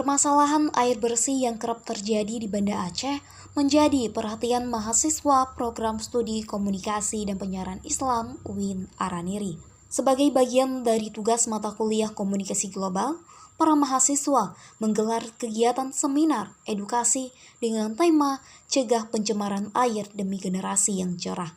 Permasalahan air bersih yang kerap terjadi di Banda Aceh menjadi perhatian mahasiswa program studi komunikasi dan penyiaran Islam UIN Araniri. Sebagai bagian dari tugas mata kuliah komunikasi global, para mahasiswa menggelar kegiatan seminar edukasi dengan tema Cegah Pencemaran Air Demi Generasi yang Cerah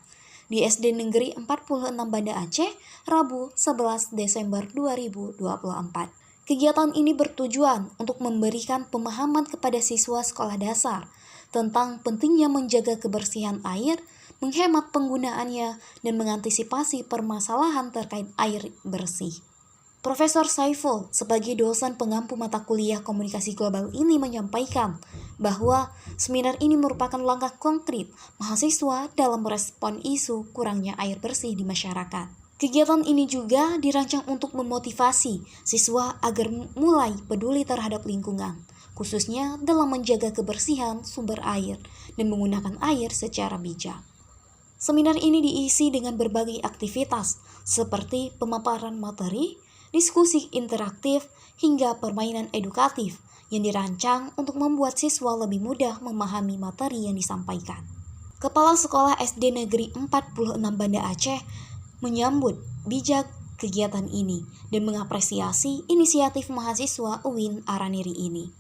di SD Negeri 46 Banda Aceh, Rabu 11 Desember 2024. Kegiatan ini bertujuan untuk memberikan pemahaman kepada siswa sekolah dasar tentang pentingnya menjaga kebersihan air, menghemat penggunaannya, dan mengantisipasi permasalahan terkait air bersih. Profesor Saiful sebagai dosen pengampu mata kuliah komunikasi global ini menyampaikan bahwa seminar ini merupakan langkah konkret mahasiswa dalam merespon isu kurangnya air bersih di masyarakat. Kegiatan ini juga dirancang untuk memotivasi siswa agar mulai peduli terhadap lingkungan, khususnya dalam menjaga kebersihan sumber air dan menggunakan air secara bijak. Seminar ini diisi dengan berbagai aktivitas seperti pemaparan materi, diskusi interaktif, hingga permainan edukatif yang dirancang untuk membuat siswa lebih mudah memahami materi yang disampaikan. Kepala Sekolah SD Negeri 46 Banda Aceh menyambut bijak kegiatan ini dan mengapresiasi inisiatif mahasiswa UIN Araniri ini.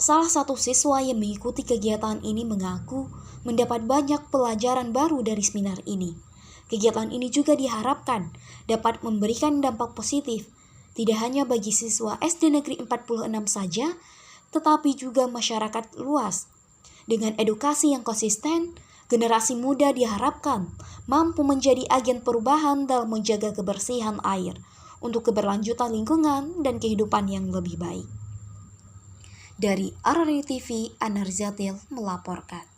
Salah satu siswa yang mengikuti kegiatan ini mengaku mendapat banyak pelajaran baru dari seminar ini. Kegiatan ini juga diharapkan dapat memberikan dampak positif, tidak hanya bagi siswa SD Negeri 46 saja, tetapi juga masyarakat luas. Dengan edukasi yang konsisten, generasi muda diharapkan mampu menjadi agen perubahan dalam menjaga kebersihan air untuk keberlanjutan lingkungan dan kehidupan yang lebih baik. Dari Araniri TV, Anar Zatil melaporkan.